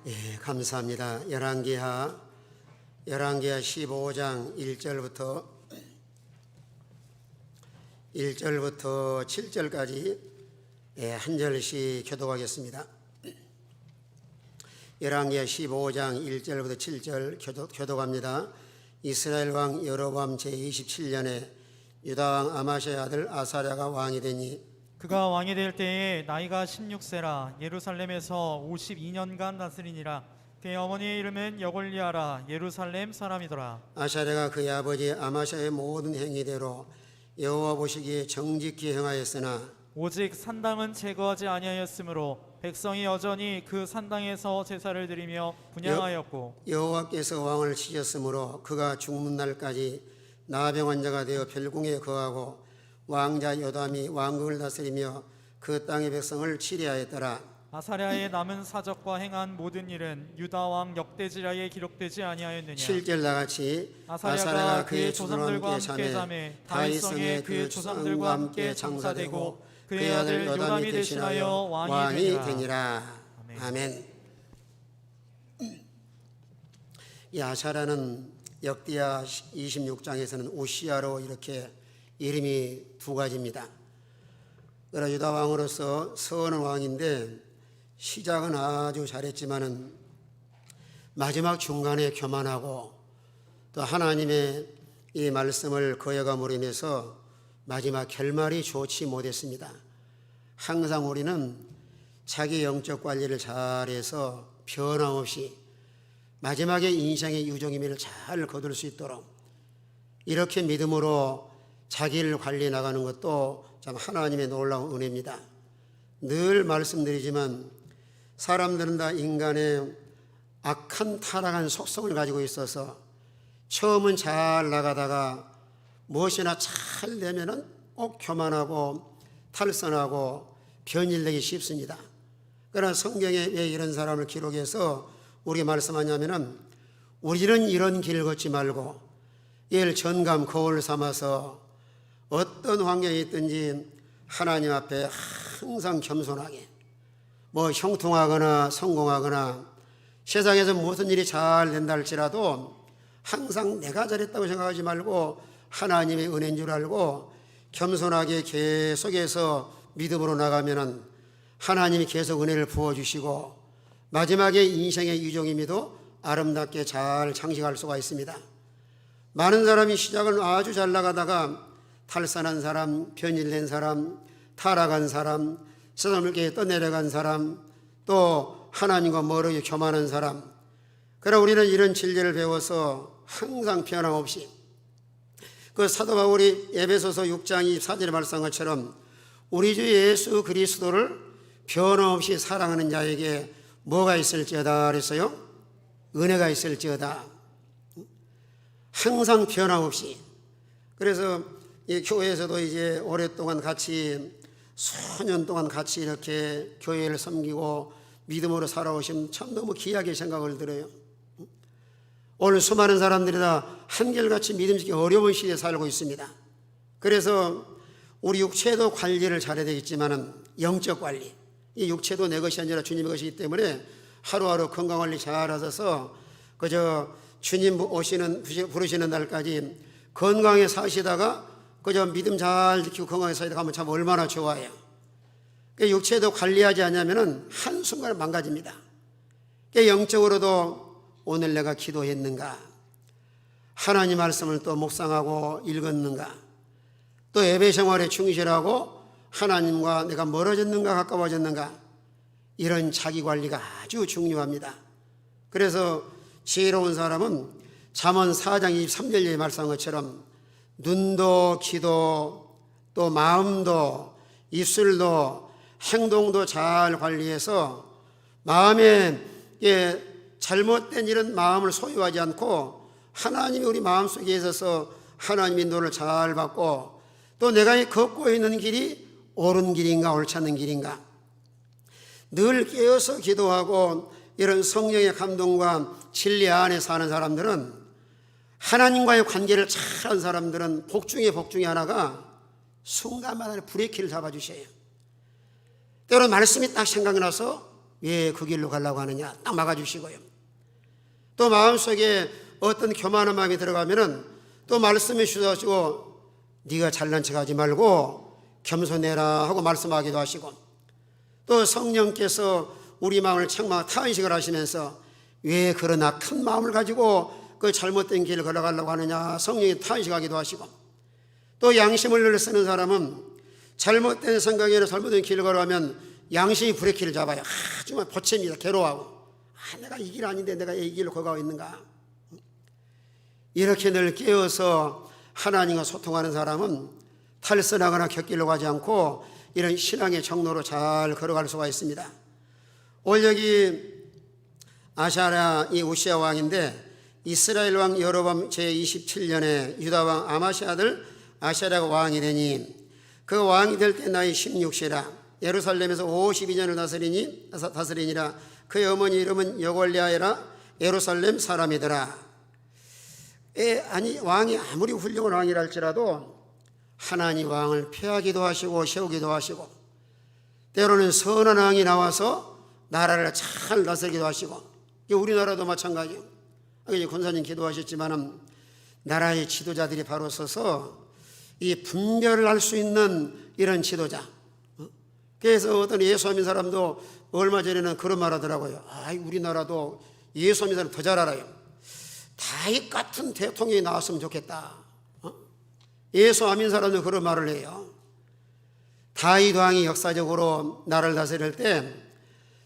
예, 감사합니다. 열왕기하 15장 1절부터 7절까지 한 절씩 교독하겠습니다. 열왕기하 15장 1절부터 7절 교독합니다. 이스라엘 왕 여로보암 제27년에 유다 왕 아마시아의 아들 아사랴가 왕이 되니 그가 왕이 될 때에 나이가 16세라 예루살렘에서 52년간 다스리니라. 그의 어머니의 이름은 여골리아라 예루살렘 사람이더라. 아사랴가 그의 아버지 아마시아의 모든 행위대로 여호와 보시기에 정직히 행하였으나 오직 산당은 제거하지 아니하였으므로 백성이 여전히 그 산당에서 제사를 드리며 분향하였고 여호와께서 왕을 치셨으므로 그가 죽는 날까지 나병 환자가 되어 별궁에 거하고 왕자 요담이 왕국을 다스리며 그 땅의 백성을 치리하였더라. 아사랴의 남은 사적과 행한 모든 일은 유다 왕 역대지라에 기록되지 아니하였느냐. 7절 나같이 아사랴가 그의 조상들과 함께 자매 다윗성에 그의 조상들과 함께 장사되고 그의 아들 요담이 대신하여 왕이 되니라. 아멘. 이 아사랴는 역대하 26장에서는 우시아로 이렇게 이름이 두 가지입니다. 그러나 유다 왕으로서 선한 왕인데 시작은 아주 잘했지만은 마지막 중간에 교만하고 또 하나님의 이 말씀을 거역함으로 인해서 마지막 결말이 좋지 못했습니다. 항상 우리는 자기 영적 관리를 잘해서 변함없이 마지막에 인생의 유종의미를 잘 거둘 수 있도록 이렇게 믿음으로 자기를 관리해 나가는 것도 참 하나님의 놀라운 은혜입니다. 늘 말씀드리지만 사람들은 다 인간의 악한 타락한 속성을 가지고 있어서 처음은 잘 나가다가 무엇이나 잘 되면은 꼭 교만하고 탈선하고 변질되기 쉽습니다. 그러나 성경에 왜 이런 사람을 기록해서 우리가 말씀하냐면은 우리는 이런 길을 걷지 말고 이를 전감 거울 삼아서 어떤 환경에 있든지 하나님 앞에 항상 겸손하게 형통하거나 성공하거나 세상에서 무슨 일이 잘 된다 할지라도 항상 내가 잘했다고 생각하지 말고 하나님의 은혜인 줄 알고 겸손하게 계속해서 믿음으로 나가면은 하나님이 계속 은혜를 부어주시고 마지막에 인생의 유종의미도 아름답게 잘 장식할 수가 있습니다. 많은 사람이 시작을 아주 잘 나가다가 탈선한 사람, 변질된 사람, 타락한 사람, 세상을 떠내려간 사람, 또 하나님과 멀어져 교만한 사람. 그러나 우리는 이런 진리를 배워서 항상 변함없이 그 사도 바울이 에베소서 6장 24절에 말씀한 것처럼 우리 주 예수 그리스도를 변함없이 사랑하는 자에게 뭐가 있을지어다 그랬어요? 은혜가 있을지어다. 항상 변함없이. 그래서 이 교회에서도 이제 오랫동안 같이 수년 동안 같이 이렇게 교회를 섬기고 믿음으로 살아오신 참 너무 귀하게 생각을 들어요. 오늘 수많은 사람들이 다 한결같이 믿음직히 어려운 시대에 살고 있습니다. 그래서 우리 육체도 관리를 잘해야 되겠지만은 영적 관리, 이 육체도 내 것이 아니라 주님의 것이기 때문에 하루하루 건강관리 잘 하셔서 그저 주님 부르시는 날까지 건강에 사시다가 그저 믿음 잘 지키고 건강에 사시다가 하면 참 얼마나 좋아요. 육체도 관리하지 않으면 한순간에 망가집니다. 영적으로도 오늘 내가 기도했는가, 하나님 말씀을 또 묵상하고 읽었는가, 또 예배 생활에 충실하고 하나님과 내가 멀어졌는가 가까워졌는가, 이런 자기 관리가 아주 중요합니다. 그래서 지혜로운 사람은 잠언 4장 23절에 말씀한 것처럼 눈도 귀도 또 마음도 입술도 행동도 잘 관리해서 마음에 잘못된 이런 마음을 소유하지 않고 하나님이 우리 마음속에 있어서 하나님의 인도를 잘 받고 또 내가 걷고 있는 길이 옳은 길인가 옳지 않은 길인가 늘 깨어서 기도하고 이런 성령의 감동과 진리 안에 사는 사람들은 하나님과의 관계를 잘한 사람들은 복 중에 하나가 순간마다 브레이크를 잡아주셔요. 때로는 말씀이 딱 생각나서 왜 그 길로 가려고 하느냐 딱 막아주시고요. 또 마음속에 어떤 교만한 마음이 들어가면은 또 말씀해 주셔가지고 네가 잘난 척하지 말고 겸손해라 하고 말씀하기도 하시고, 또 성령께서 우리 마음을 책망 탄식을 하시면서 왜 그런 악한 마음을 가지고 그 잘못된 길을 걸어가려고 하느냐 성령이 탄식하기도 하시고, 또 양심을 쓰는 사람은 잘못된 생각이나 잘못된 길을 걸어가면 양심이 브레이크를 잡아요. 정말 보채입니다. 괴로워하고 내가 이 길 아닌데 내가 이 길로 걸어가고 있는가. 이렇게 늘 깨어서 하나님과 소통하는 사람은 탈선하거나 곁길로 가지 않고 이런 신앙의 정로로 잘 걸어갈 수가 있습니다. 오늘 여기 아샤랴 이 우시야 왕인데 이스라엘 왕 여로밤 제27년에 유다 왕 아마시아 아들 아샤랴가 왕이 되니 그 왕이 될 때 나이 16세라 예루살렘에서 52년을 다스리니라. 그의 어머니 이름은 여골랴에라 예루살렘 사람이더라. 아니 왕이 아무리 훌륭한 왕이라 할지라도 하나님 왕을 폐하기도 하시고 세우기도 하시고, 때로는 선한 왕이 나와서 나라를 잘 다스리기도 하시고, 우리나라도 마찬가지예요. 권사님 기도하셨지만 나라의 지도자들이 바로 서서 이 분별을 할 수 있는 이런 지도자. 그래서 어떤 예수 믿는 사람도 얼마 전에는 그런 말 하더라고요. 우리나라도 예수 믿는 사람 더 잘 알아요. 다윗 같은 대통령이 나왔으면 좋겠다. 예수 안 믿는 사람도 그런 말을 해요. 다윗 왕이 역사적으로 나라를 다스릴 때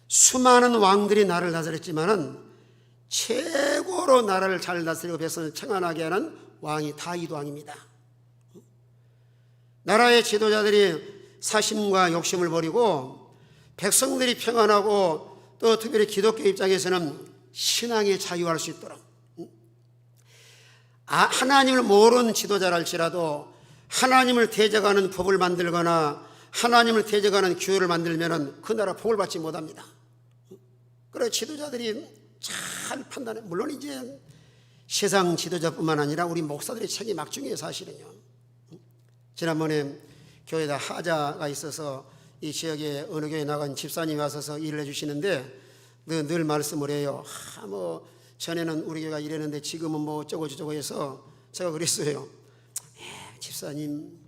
수많은 왕들이 나라를 다스렸지만은 최고로 나라를 잘 다스리고 백성을 평안하게 하는 왕이 다윗 왕입니다. 나라의 지도자들이 사심과 욕심을 버리고 백성들이 평안하고, 또 특별히 기독교 입장에서는 신앙에 자유할 수 있도록, 하나님을 모르는 지도자랄지라도 하나님을 대적하는 법을 만들거나 하나님을 대적하는 규율을 만들면 그 나라 복을 받지 못합니다. 그래 지도자들이 잘 판단해. 물론 이제 세상 지도자뿐만 아니라 우리 목사들의 책이 막중해요. 사실은요. 지난번에 교회에다 하자가 있어서 이 지역에 어느 교회에 나간 집사님이 와서 일을 해주시는데 늘 말씀을 해요. 전에는 우리 교회가 이랬는데 지금은 뭐 어쩌고 해서 제가 그랬어요. 집사님,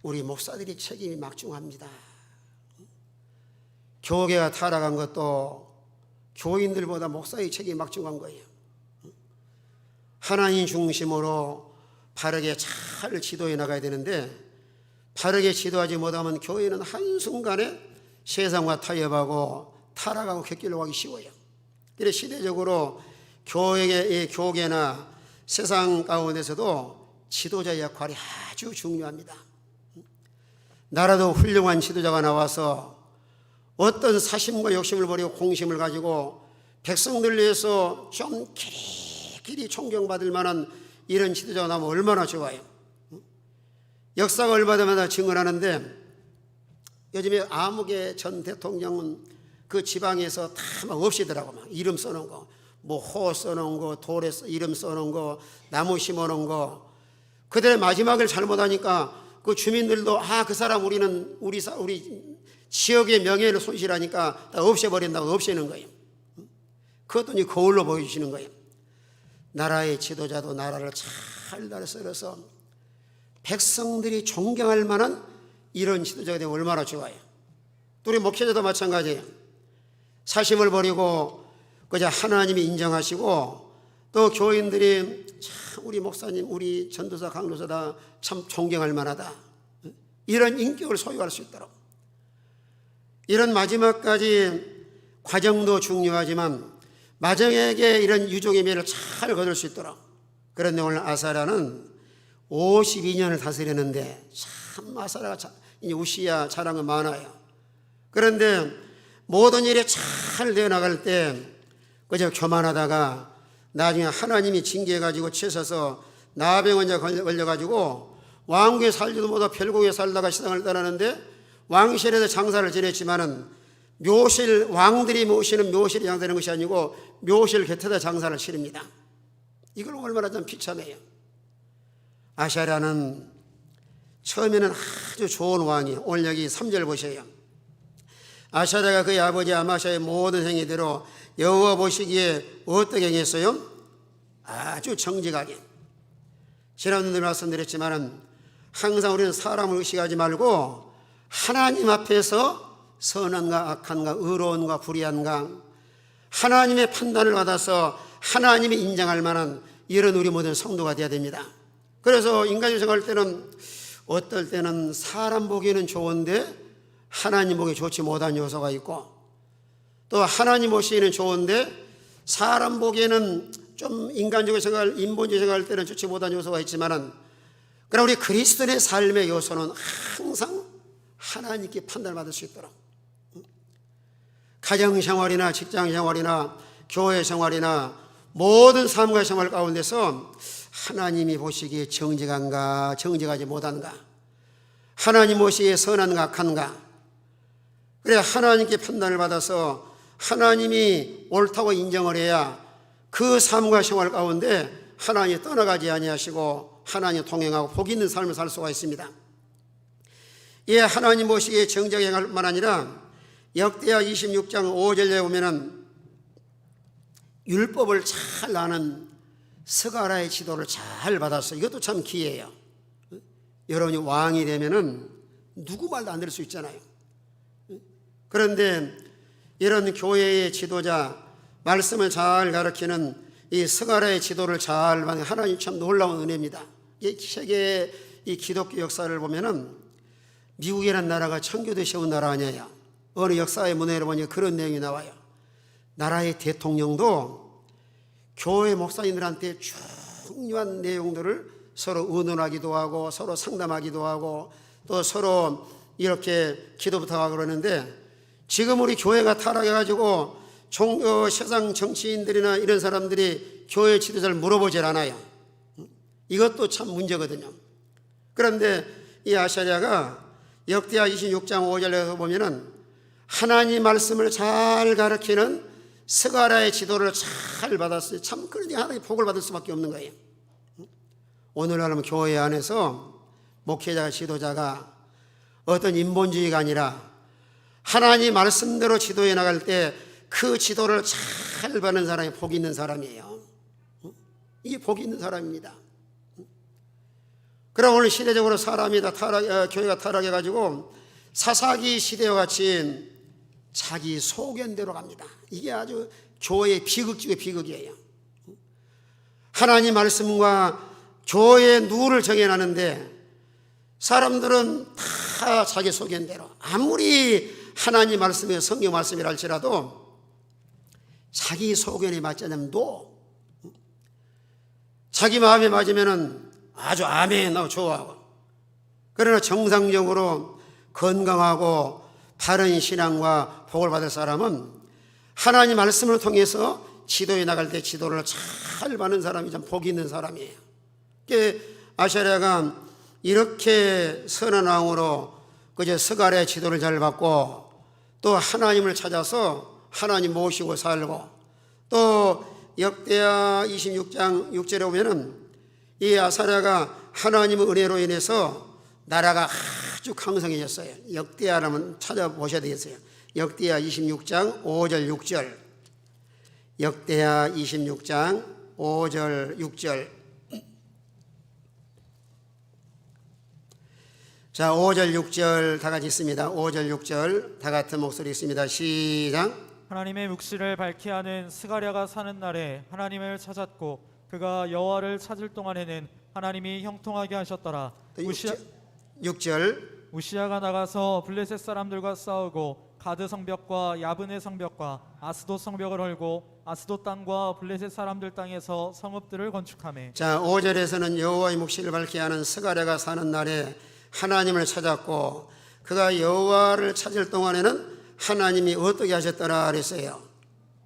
우리 목사들이 책임이 막중합니다. 교회가 타락한 것도 교인들보다 목사의 책임이 막중한 거예요. 하나님 중심으로 바르게 잘 지도해 나가야 되는데, 바르게 지도하지 못하면 교회는 한순간에 세상과 타협하고 타락하고 곁길로 가기 쉬워요. 그래서 시대적으로 교계나 세상 가운데서도 지도자의 역할이 아주 중요합니다. 나라도 훌륭한 지도자가 나와서 어떤 사심과 욕심을 버리고 공심을 가지고 백성들 위해서 좀 길이 존경받을 만한 이런 지도자가 나오면 얼마나 좋아요. 역사가 얼마나 증언하는데, 요즘에 아무개 전 대통령은 그 지방에서 다 막 없이더라고. 막 이름 써놓은 거, 뭐 호 써놓은 거, 돌에 이름 써놓은 거, 나무 심어놓은 거. 그들의 마지막을 잘못하니까 그 주민들도 그 사람 우리 지역의 명예를 손실하니까 다 없애버린다고 없애는 거예요. 그것도 이제 거울로 보여주시는 거예요. 나라의 지도자도 나라를 잘 다스려서 백성들이 존경할 만한 이런 지도자가 되면 얼마나 좋아요. 또 우리 목회자도 마찬가지예요. 사심을 버리고 그저 하나님이 인정하시고, 또 교인들이 참 우리 목사님, 우리 전도사, 강도사 다 참 존경할 만하다, 이런 인격을 소유할 수 있도록, 이런 마지막까지 과정도 중요하지만 마정에게 이런 유종의 매를 잘 거둘 수 있도록. 그런데 오늘 아사랴는 52년을 다스렸는데, 참 아사랴가 이제 우시야 자랑은 많아요. 그런데 모든 일에 잘 되어 나갈 때 그저 교만하다가 나중에 하나님이 징계해가지고 치셔서 나병원에 걸려가지고 왕궁에 살지도 못하고 별궁에 살다가 세상을 떠나는데, 왕실에서 장사를 지냈지만은 왕들이 모시는 묘실에 장사하는 것이 아니고 묘실 곁에다 장사를 치릅니다. 이걸 얼마나 좀 비참해요. 아샤랴는 처음에는 아주 좋은 왕이에요. 오늘 여기 3절 보세요. 아사랴가 그의 아버지 아마샤의 모든 행위대로 여호와 보시기에 어떻게 행했어요? 아주 정직하게. 지난번에 말씀드렸지만은 항상 우리는 사람을 의식하지 말고 하나님 앞에서 선한가 악한가 의로운가 불의한가 하나님의 판단을 받아서 하나님이 인정할 만한 이런 우리 모든 성도가 되어야 됩니다. 그래서 인간이 생각할 때는 어떨 때는 사람 보기에는 좋은데 하나님 보기 좋지 못한 요소가 있고, 또 하나님 보시기에는 좋은데 사람 보기에는 좀 인간적으로 생각할, 인본주의 생각할 때는 좋지 못한 요소가 있지만은, 그러나 우리 그리스도인의 삶의 요소는 항상 하나님께 판단을 받을 수 있도록, 가정생활이나 직장생활이나 교회생활이나 모든 삶과 생활 가운데서 하나님이 보시기에 정직한가 정직하지 못한가, 하나님 보시기에 선한가 악한가, 그래 하나님께 판단을 받아서 하나님이 옳다고 인정을 해야 그 삶과 생활 가운데 하나님이 떠나가지 아니하시고 하나님 동행하고 복 있는 삶을 살 수가 있습니다. 예, 하나님 보시기에 정직하게 행할 뿐만 아니라 역대하 26장 5절에 보면은 율법을 잘 아는 스가랴의 지도를 잘 받았어요. 이것도 참 기회예요. 여러분이 왕이 되면은 누구 말도 안 들을 수 있잖아요. 그런데 이런 교회의 지도자, 말씀을 잘 가르치는 이 스가랴의 지도를 잘 받는 하나님 참 놀라운 은혜입니다. 이 세계의 이 기독교 역사를 보면은 미국이라는 나라가 청교도 세운 나라 아니에요. 어느 역사의 문헌에 보니 그런 내용이 나와요. 나라의 대통령도 교회 목사님들한테 중요한 내용들을 서로 의논하기도 하고 서로 상담하기도 하고 또 서로 이렇게 기도 부탁하고 그러는데, 지금 우리 교회가 타락해가지고 세상 정치인들이나 이런 사람들이 교회 지도자를 물어보질 않아요. 이것도 참 문제거든요. 그런데 이 아사랴가 역대하 26장 5절에서 보면은 하나님 말씀을 잘 가르치는 스가랴의 지도를 잘 받았어요. 참 그러니 하나님 복을 받을 수밖에 없는 거예요. 오늘날은 교회 안에서 목회자가 지도자가 어떤 인본주의가 아니라 하나님 말씀대로 지도해 나갈 때 그 지도를 잘 받는 사람이 복 있는 사람이에요. 이게 복 있는 사람입니다. 그럼 오늘 시대적으로 사람이 다 교회가 타락해가지고 사사기 시대와 같이 자기 소견대로 갑니다. 이게 아주 교회의 비극 중의 비극이에요. 하나님 말씀과 교회의 누구를 정해놨는데 사람들은 다 자기 소견대로, 아무리 하나님 말씀이 성경 말씀이라 할지라도 자기 소견에 맞지 않으면 자기 마음에 맞으면 아주 아멘 하고 좋아하고, 그러나 정상적으로 건강하고 바른 신앙과 복을 받을 사람은 하나님 말씀을 통해서 지도에 나갈 때 지도를 잘 받는 사람이 참 복이 있는 사람이에요. 아사랴가 이렇게 선한 왕으로 그저 스가랴의 지도를 잘 받고 또 하나님을 찾아서 하나님 모시고 살고, 또 역대하 26장 6절에 보면은 이 아사랴가 하나님의 은혜로 인해서 나라가 아주 강성해졌어요. 역대하라면 찾아보셔야 되겠어요. 역대하 26장 5절 6절, 역대하 26장 5절 6절. 자, 5절 6절 다 같이 있습니다. 5절 6절 다 같은 목소리 있습니다. 시작. 하나님의 묵시를 밝히 하는 스가랴가 사는 날에 하나님을 찾았고 그가 여호와를 찾을 동안에는 하나님이 형통하게 하셨더라. 6절. 우시야가 나가서 블레셋 사람들과 싸우고 가드 성벽과 야브네 성벽과 아스돗 성벽을 헐고 아스돗 땅과 블레셋 사람들 땅에서 성읍들을 건축하매. 자, 5절에서는 여호와의 묵시를 밝히 하는 스가랴가 사는 날에 하나님을 찾았고 그가 여호와를 찾을 동안에는 하나님이 어떻게 하셨더라 그랬어요?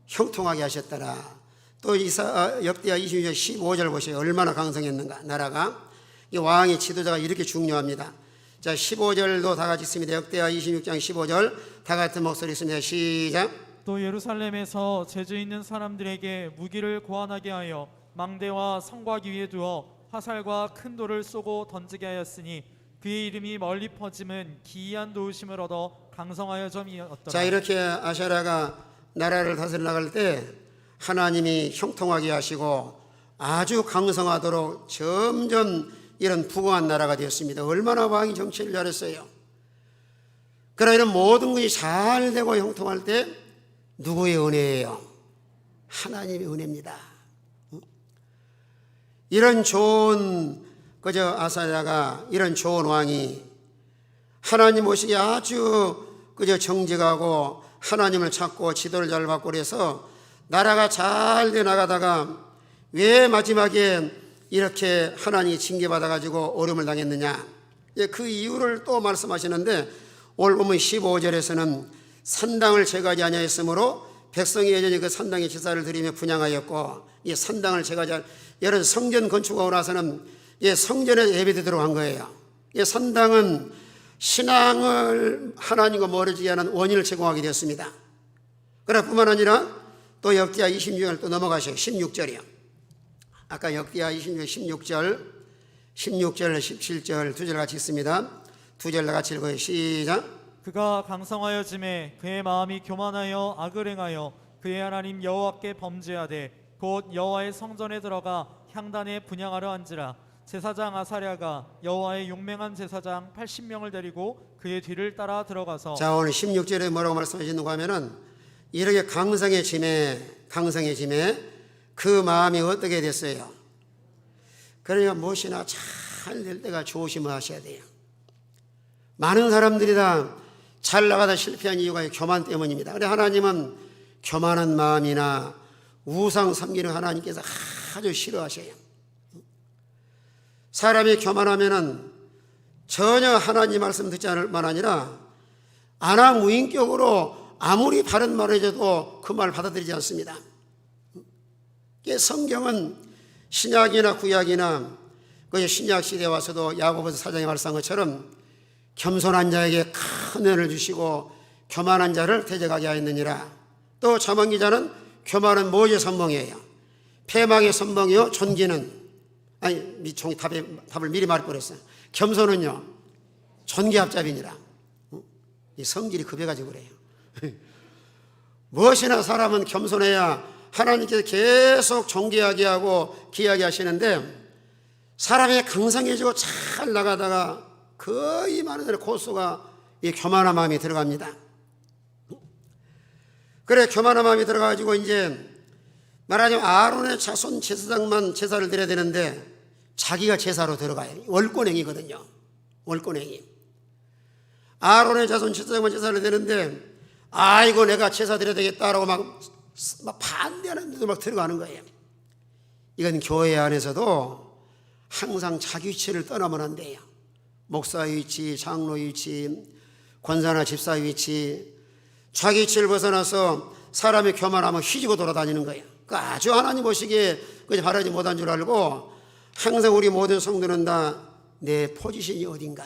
형통하게 하셨더라. 또 역대하 26장 15절 보세요. 얼마나 강성했는가 나라가. 이 왕의 지도자가 이렇게 중요합니다. 자, 15절도 다 같이 있습니다. 역대하 26장 15절 다 같은 목소리 있습니다. 시작. 또 예루살렘에서 재주 있는 사람들에게 무기를 고안하게 하여 망대와 성곽 위에 두어 화살과 큰 돌을 쏘고 던지게 하였으니 그의 이름이 멀리 퍼짐은 기이한 도우심을 얻어 강성하여 점이었더라. 자, 이렇게 아사랴가 나라를 다스려 나갈 때 하나님이 형통하게 하시고 아주 강성하도록 점점 이런 부강한 나라가 되었습니다. 얼마나 왕이 정치를 잘했어요. 그러나 이런 모든 것이 잘 되고 형통할 때 누구의 은혜예요? 하나님의 은혜입니다. 이런 좋은 그저 아사랴가, 이런 좋은 왕이 하나님 모시기 아주 그저 정직하고 하나님을 찾고 지도를 잘 받고 그래서 나라가 잘 돼 나가다가 왜 마지막에 이렇게 하나님이 징계받아 가지고 어려움을 당했느냐, 그 이유를 또 말씀하시는데 오늘 보면 15절에서는 산당을 제거하지 아니하였으므로 백성이 여전히 그 산당의 제사를 드리며 분향하였고, 이 산당을 제거하지, 여러 성전 건축하고 나서는 성전에 예배드리도록 한 거예요. 이 산당은 신앙을 하나님과 멀어지게 하는 원인을 제공하게 되었습니다. 그러나 뿐만 아니라 또 역대하 26절 또 넘어가셔요. 16절이요. 아까 역대하 16절 17절 두 절 같이 읽습니다. 두 절 같이 읽어요. 시작. 그가 강성하여 짐에 그의 마음이 교만하여 악을 행하여 그의 하나님 여호와께 범죄하되 곧 여호와의 성전에 들어가 향단에 분향하려 한지라. 제사장 아사랴가 여호와의 용맹한 제사장 80명을 데리고 그의 뒤를 따라 들어가서. 자, 오늘 16절에 뭐라고 말씀하시는가 하면은 이렇게 강성해짐에 그 마음이 어떻게 됐어요? 그러니까 무엇이나 잘 될 때가 조심하셔야 돼요. 많은 사람들이 다 잘 나가다 실패한 이유가 교만 때문입니다. 그런데 하나님은 교만한 마음이나 우상 섬기는 하나님께서 아주 싫어하셔요. 사람이 교만하면은 전혀 하나님 말씀 듣지 않을 만 아니라 안하무인격으로 아무리 바른 말을 해줘도 그 말을 받아들이지 않습니다. 성경은 신약이나 구약이나 그 신약 시대에 와서도 야고보서 4장에 말씀한 것처럼 겸손한 자에게 큰 은혜를 주시고 교만한 자를 대적하게 하였느니라. 또 잠언 기자는 교만은 무엇의 선봉이에요? 패망의 선봉이요, 존귀는, 아니 답을 미리 말할 뻔했어요. 겸손은요, 존귀 합잡이니라. 이 성질이 급해가지고 그래요. 무엇이나 사람은 겸손해야 하나님께서 계속 존귀하게 하고 귀하게 하시는데, 사람이 강성해지고 잘 나가다가 거의 많은 데는 고수가 이 교만한 마음이 들어갑니다. 그래, 교만한 마음이 들어가가지고 이제 말하자면 아론의 자손 제사장만 제사를 드려야 되는데 자기가 제사로 들어가요. 월권행이거든요. 월권행이. 아론의 자손 제사장만 제사를 드리는데 아이고 내가 제사 드려야 되겠다라고 막 반대하는 데도 막 들어가는 거예요. 이건 교회 안에서도 항상 자기 위치를 떠나면 안 돼요. 목사의 위치, 장로의 위치, 권사나 집사의 위치, 자기 위치를 벗어나서 사람이 교만하면 휘지고 돌아다니는 거예요. 아주 하나님 보시기에 바라지 못한 줄 알고 항상 우리 모든 성도는 다 내 포지션이 어딘가,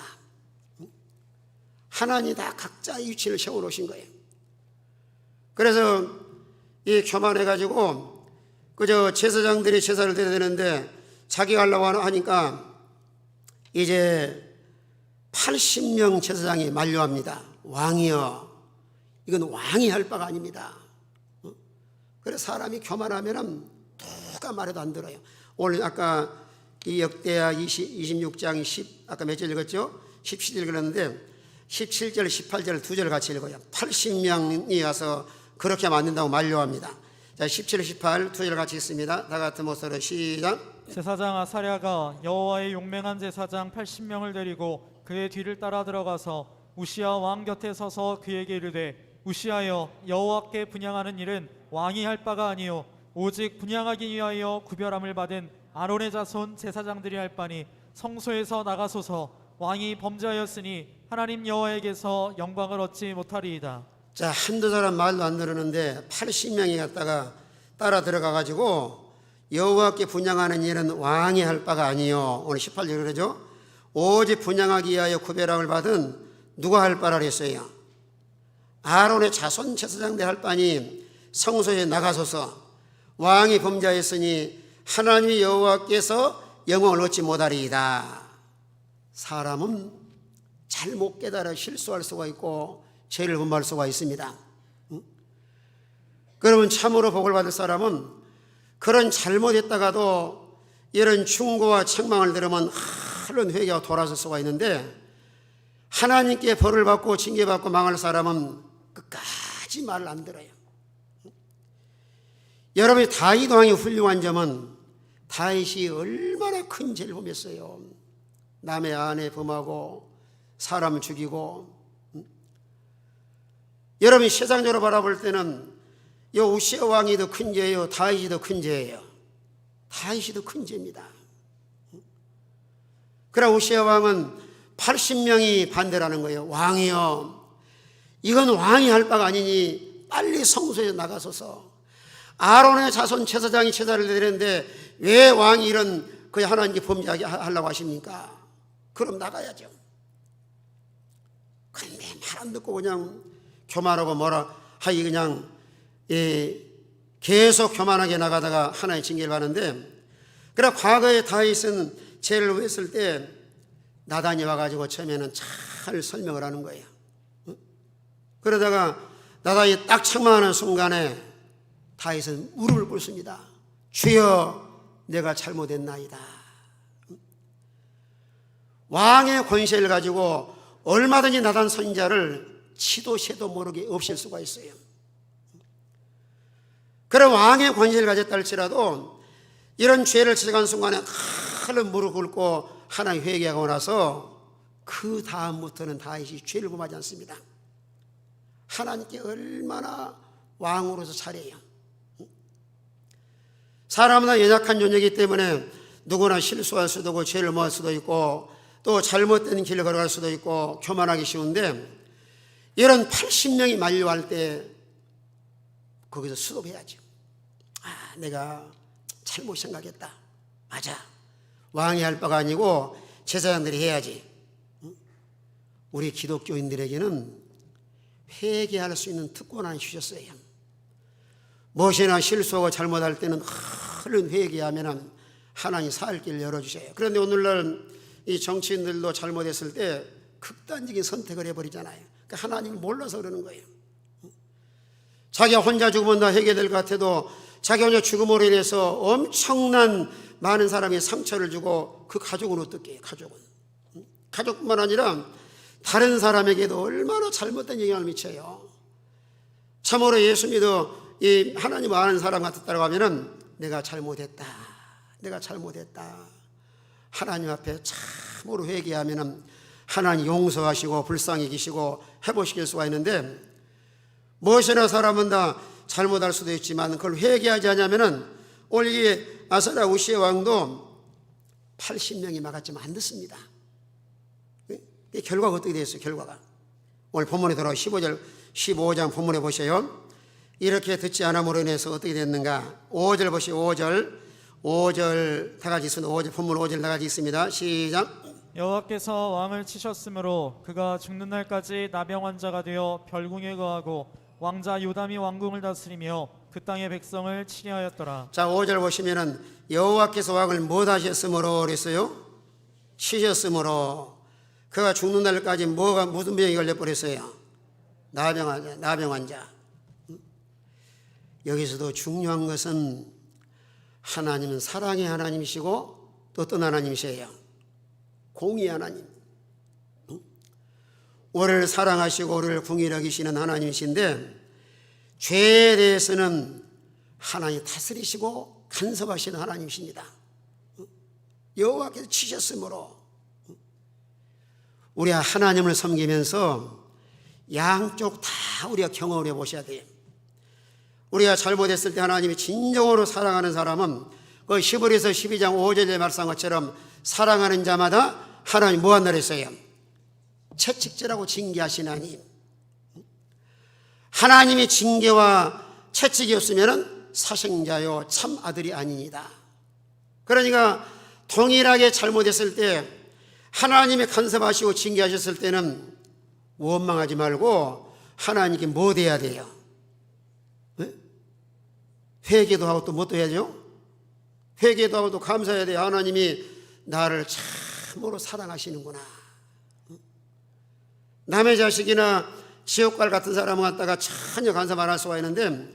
하나님이 다 각자의 위치를 세워놓으신 거예요. 그래서 이 교만해가지고 그저 제사장들이 제사를 드려야 되는데 자기가 하려고 하니까 이제 80명 제사장이 만류합니다. 왕이여, 이건 왕이 할 바가 아닙니다. 그래서 사람이 교만하면 누가 말해도 안 들어요. 오늘 아까 이 역대하 26장 10, 아까 몇 절 읽었죠? 17절 읽었는데 17절, 18절 두 절 같이 읽어요. 80명이 와서 그렇게 하면 안 된다고 만류합니다. 자, 17, 18 두 절 같이 읽습니다. 다 같은 목소리로 시작. 제사장 아사랴가 여호와의 용맹한 제사장 80명을 데리고 그의 뒤를 따라 들어가서 우시야 왕 곁에 서서 그에게 이르되, 우시하여, 여호와께 분향하는 일은 왕이 할 바가 아니요 오직 분향하기 위하여 구별함을 받은 아론의 자손 제사장들이 할 바니 성소에서 나가소서. 왕이 범죄하였으니 하나님 여호와에게서 영광을 얻지 못하리이다. 자, 한두 사람 말도 안 들었는데 80명이 갔다가 따라 들어가가지고 여호와께 분향하는 일은 왕이 할 바가 아니요, 오늘 18절 그러죠? 오직 분향하기 위하여 구별함을 받은 누가 할 바라 그랬어요? 아론의 자손 제사장들 할 바니 성소에 나가소서. 왕이 범죄하였으니 하나님 여호와께서 영광을 얻지 못하리이다. 사람은 잘못 깨달아 실수할 수가 있고 죄를 범할 수가 있습니다. 그러면 참으로 복을 받을 사람은 그런 잘못했다가도 이런 충고와 책망을 들으면 하루는 회개가 돌아설 수가 있는데, 하나님께 벌을 받고 징계받고 망할 사람은 끝까지 말을 안 들어요. 여러분이 다윗 왕이 훌륭한 점은 다윗이 얼마나 큰 죄를 범했어요. 남의 아내 범하고 사람 죽이고. 여러분이 세상적으로 바라볼 때는 요 우시아 왕이 더 큰 죄예요, 다윗이 더 큰 죄예요? 다윗이 더 큰 죄입니다. 그러나 우시아 왕은 80명이 반대라는 거예요. 왕이여, 이건 왕이 할 바가 아니니 빨리 성소에 나가소서. 아론의 자손 제사장이 제사를 드리는데 왜 왕이 이런 그 하나님께 범죄하게 하려고 하십니까? 그럼 나가야죠. 그런데 말 안 듣고 그냥 교만하고 뭐라 하기 그냥 계속 교만하게 나가다가 하나의 징계를 받는데, 그러나 과거에 다윗은 죄를 했을 때 나단이 와가지고 처음에는 잘 설명을 하는 거예요. 그러다가 나단이 딱 책망하는 순간에 다윗은 무릎을 꿇습니다. 주여, 내가 잘못했나이다. 왕의 권세를 가지고 얼마든지 나단 선지자를 치도 새도 모르게 없앨 수가 있어요. 그런 왕의 권세를 가졌다 할지라도 이런 죄를 지적한 순간에 큰 무릎 꿇고 하나님 회개하고 나서 그 다음부터는 다윗이 죄를 범하지 않습니다. 하나님께 얼마나 왕으로서 잘해요. 사람은 연약한 존재이기 때문에 누구나 실수할 수도 있고 죄를 범할 수도 있고 또 잘못된 길을 걸어갈 수도 있고 교만하기 쉬운데, 이런 80명이 만류할 때 거기서 수습해야죠. 내가 잘못 생각했다. 맞아. 왕이 할 바가 아니고 제사장들이 해야지. 우리 기독교인들에게는 회개할 수 있는 특권 하나 주셨어요. 무엇이나 실수하고 잘못할 때는 얼른 회개하면 하나님 살 길을 열어주셔요. 그런데 오늘날 이 정치인들도 잘못했을 때 극단적인 선택을 해버리잖아요. 그러니까 하나님을 몰라서 그러는 거예요. 자기가 혼자 죽으면 다 해결될 것 같아도 자기 혼자 죽음으로 인해서 엄청난 많은 사람이 상처를 주고 그 가족은 어떻게 해요? 가족뿐만 아니라 다른 사람에게도 얼마나 잘못된 영향을 미쳐요. 참으로 예수 믿어 이 하나님 아는 사람 같았다고 하면은 내가 잘못했다. 하나님 앞에 참으로 회개하면은 하나님 용서하시고 불쌍히 계시고 회복시킬 수가 있는데, 무엇이나 사람은 다 잘못할 수도 있지만 그걸 회개하지 않으면은 오늘 이 아사랴 우시아 왕도 80명이 막았지만 안 듣습니다. 결과가 어떻게 되었어요? 결과가 오늘 본문에 들어가 15장 본문에 보세요. 이렇게 듣지 않음으로 인해서 어떻게 됐는가? 5절 보시오. 5절 다 같이 있습니다. 5절 본문 5절 다 같이 있습니다. 시작. 여호와께서 왕을 치셨으므로 그가 죽는 날까지 나병 환자가 되어 별궁에 거하고 왕자 요담이 왕궁을 다스리며 그 땅의 백성을 치게 하였더라. 자, 5절 보시면은 여호와께서 왕을 뭐 하셨으므로 그랬어요? 치셨으므로. 그가 죽는 날까지 무슨 병이 걸려버렸어요? 나병 환자. 여기서도 중요한 것은 하나님은 사랑의 하나님이시고 또 어떤 하나님이세요? 공의 하나님. 우리를 사랑하시고 우리를 궁히 여기시는 하나님이신데, 죄에 대해서는 하나님이 다스리시고 간섭하시는 하나님이십니다. 여호와께서 치셨으므로. 우리가 하나님을 섬기면서 양쪽 다 우리가 경험을 해보셔야 돼요. 우리가 잘못했을 때 하나님이 진정으로 사랑하는 사람은 그 히브리서 12장 5절에 말씀한 것처럼 사랑하는 자마다 하나님 뭐 한다고 했어요? 채찍질하고 징계하시나니. 하나님의 징계와 채찍이 없으면 사생자요 참 아들이 아니니다. 그러니까 동일하게 잘못했을 때 하나님이 간섭하시고 징계하셨을 때는 원망하지 말고 하나님께 뭐 돼야 돼요? 회개도 하고 또 뭐 또 해야죠? 회개도 하고 또 감사해야 돼요. 하나님이 나를 참으로 사랑하시는구나. 남의 자식이나 지옥갈 같은 사람을 갖다가 전혀 간섭 안 할 수가 있는데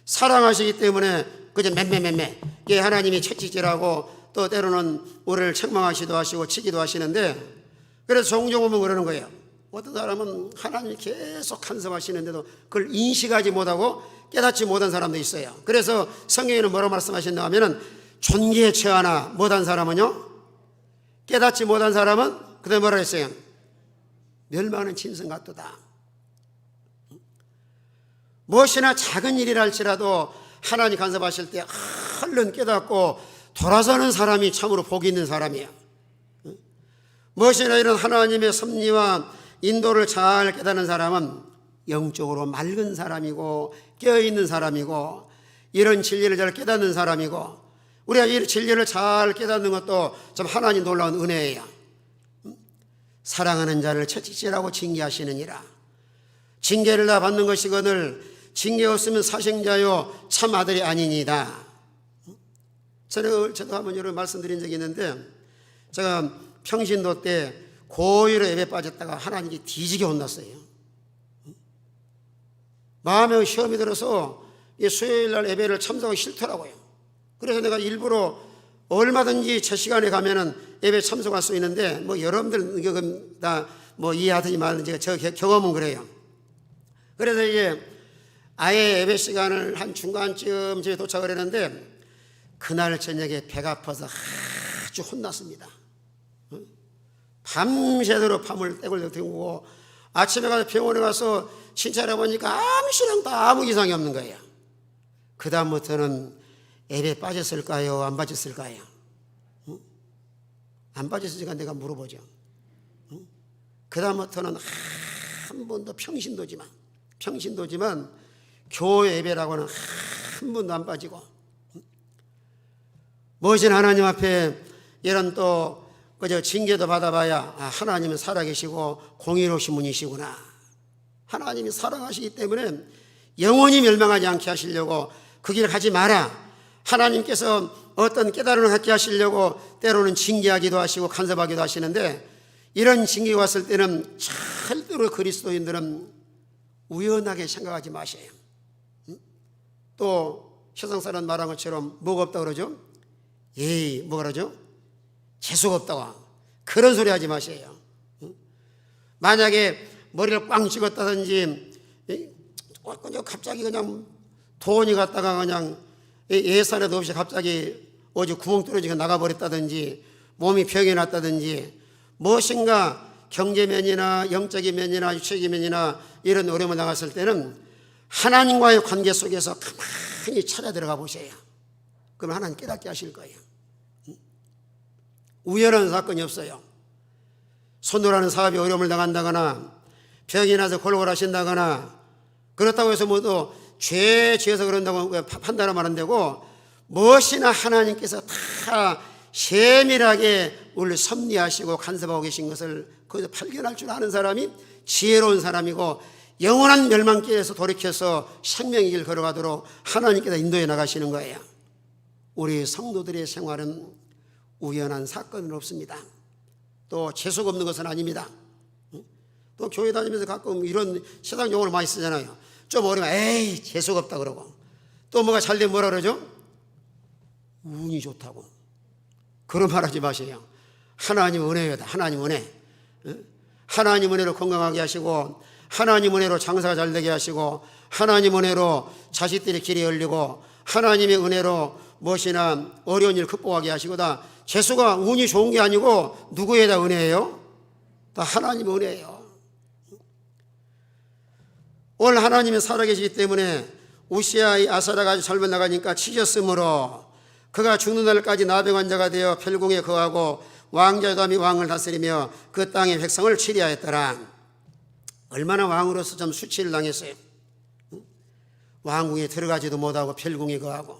사랑하시기 때문에 그저 맴매맴매 예, 하나님이 채찍질하고 또 때로는 우리를 책망하시기도 하시고 치기도 하시는데 그래서 종종 보면 그러는 거예요. 어떤 사람은 하나님이 계속 간섭하시는데도 그걸 인식하지 못하고 깨닫지 못한 사람도 있어요. 그래서 성경에는 뭐라고 말씀하셨나 하면은 존귀에 처하나 못한 사람은요, 깨닫지 못한 사람은 그다음에 뭐라 했어요? 멸망하는 짐승 같도다. 무엇이나 작은 일이라 할지라도 하나님 간섭하실 때 얼른 깨닫고 돌아서는 사람이 참으로 복이 있는 사람이에요. 무엇이나 이런 하나님의 섭리와 인도를 잘 깨닫는 사람은 영적으로 맑은 사람이고 깨어있는 사람이고 이런 진리를 잘 깨닫는 사람이고 우리가 이 진리를 잘 깨닫는 것도 참 하나님 놀라운 은혜예요. 사랑하는 자를 채찍질하고 징계하시느니라. 징계를 다 받는 것이거늘 징계 없으면 사생자요 참 아들이 아니니이다. 저도 한번 여러분 말씀드린 적이 있는데 제가 평신도 때 고의로 예배 빠졌다가 하나님이 뒤지게 혼났어요. 마음에 시험이 들어서 수요일 날 예배를 참석하기 싫더라고요. 그래서 내가 일부러 얼마든지 제 시간에 가면은 예배 참석할 수 있는데 뭐 여러분들 다 뭐 이해하든지 말든지 저 경험은 그래요. 그래서 이제 아예 예배 시간을 한 중간쯤 집에 도착을 했는데 그날 저녁에 배가 아파서 아주 혼났습니다. 밤새도록 밤을 떼굴떼굴 태우고 아침에 가서 병원에 가서 신차려 보니까 아무 신앙도 아무 이상이 없는 거예요. 그 다음부터는 예배 빠졌을까요? 안 빠졌을까요? 안 빠졌으니까 내가 물어보죠. 그 다음부터는 한 번도 평신도지만 교회 예배라고는 한 번도 안 빠지고 무엇인 하나님 앞에 이런 또 그저 징계도 받아봐야 하나님은 살아계시고 공의로우신 분이시구나. 하나님이 사랑하시기 때문에 영원히 멸망하지 않게 하시려고 그 길을 가지 마라. 하나님께서 어떤 깨달음을 갖게 하시려고 때로는 징계하기도 하시고 간섭하기도 하시는데 이런 징계가 왔을 때는 절대로 그리스도인들은 우연하게 생각하지 마세요. 또 세상사람 말한 것처럼 뭐가 없다 그러죠? 에이 뭐가 그러죠? 재수가 없다고 그런 소리 하지 마세요. 만약에 머리를 꽝 찍었다든지 갑자기 그냥 돈이 갔다가 그냥 예산에도 없이 갑자기 어디 구멍 뚫어지고 나가버렸다든지 몸이 병이 났다든지 무엇인가 경제면이나 영적인 면이나 유체적인 면이나 이런 어려움을 나갔을 때는 하나님과의 관계 속에서 가만히 찾아 들어가 보세요. 그러면 하나님 깨닫게 하실 거예요. 우연한 사건이 없어요. 손노라는 사업이 어려움을 당한다거나 병이 나서 골골하신다거나 그렇다고 해서 모두 죄 지어서 그런다고 판단하면 안 되고 무엇이나 하나님께서 다 세밀하게 우리를 섭리하시고 간섭하고 계신 것을 거기서 발견할 줄 아는 사람이 지혜로운 사람이고 영원한 멸망길에서 돌이켜서 생명의 길 걸어가도록 하나님께서 인도해 나가시는 거예요. 우리 성도들의 생활은 우연한 사건은 없습니다. 또 재수가 없는 것은 아닙니다. 또 교회 다니면서 가끔 이런 세상 용어를 많이 쓰잖아요. 좀 어려우면 에이 재수가 없다 그러고 또 뭐가 잘 되면 뭐라 그러죠? 운이 좋다고. 그런 말 하지 마세요. 하나님 은혜다. 하나님 은혜. 하나님 은혜로 건강하게 하시고 하나님 은혜로 장사가 잘 되게 하시고 하나님 은혜로 자식들의 길이 열리고 하나님의 은혜로 무엇이나 어려운 일 극복하게 하시고 다 재수가 운이 좋은 게 아니고 누구에다 은혜예요? 다 하나님 은혜예요. 오늘 하나님이 살아계시기 때문에 우시아의 아사라가 아주 젊어 나가니까 치졌으므로 그가 죽는 날까지 나병환자가 되어 별궁에 거하고 왕자담이 왕을 다스리며 그 땅의 백성을 치리하였더라. 얼마나 왕으로서 좀 수치를 당했어요. 왕궁에 들어가지도 못하고 별궁에 거하고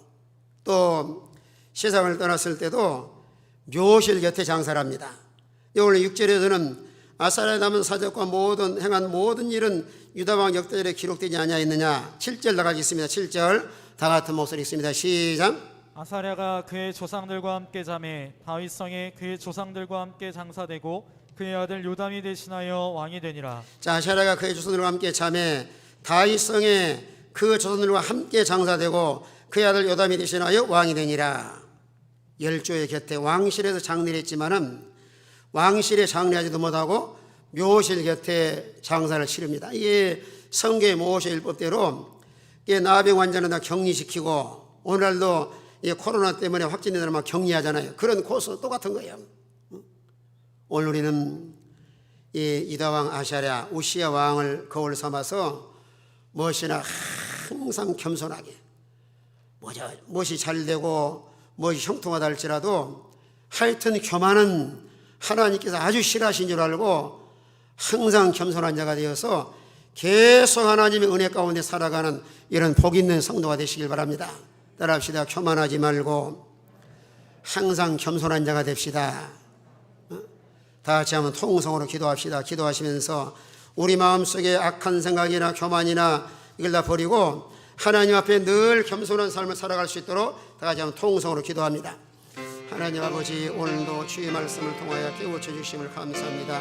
또 세상을 떠났을 때도 묘실 곁에 장사를 합니다. 오늘 6절에서는 아사라에 남은 사적과 모든 행한 모든 일은 유다왕 역대절에 기록되지 아니하였느냐. 7절 나가기 있습니다. 7절 다 같은 목소리 있습니다. 시작. 아사랴가 그의 조상들과 함께 잠에 다윗성에 그의 조상들과 함께 장사되고 그의 아들 요담이 대신하여 왕이 되니라. 자, 아샤랴가 그의 조선들과 함께 잠에 다윗성에 그 조선들과 함께 장사되고 그의 아들 요담이 대신하여 왕이 되니라. 열조의 곁에 왕실에서 장례를 했지만은 왕실에 장례하지도 못하고 묘실 곁에 장사를 치릅니다. 이게 성경의 모세율법대로 나병 환자는 다 격리시키고, 오늘날도 코로나 때문에 확진된 사람만 격리하잖아요. 그런 코스 똑같은 거예요. 오늘 우리는 이 유다왕 아샤랴 우시야 왕을 거울 삼아서 무엇이나 항상 겸손하게, 무엇이 잘 되고 무엇이 형통하다 할지라도 하여튼 교만은 하나님께서 아주 싫어하신 줄 알고 항상 겸손한 자가 되어서 계속 하나님의 은혜 가운데 살아가는 이런 복 있는 성도가 되시길 바랍니다. 따라합시다. 교만하지 말고 항상 겸손한 자가 됩시다. 다 같이 한번 통성으로 기도합시다. 기도하시면서 우리 마음속에 악한 생각이나 교만이나 이걸 다 버리고 하나님 앞에 늘 겸손한 삶을 살아갈 수 있도록 다 같이 한번 통성으로 기도합니다. 하나님 아버지, 오늘도 주의 말씀을 통하여 깨우쳐 주심을 감사합니다.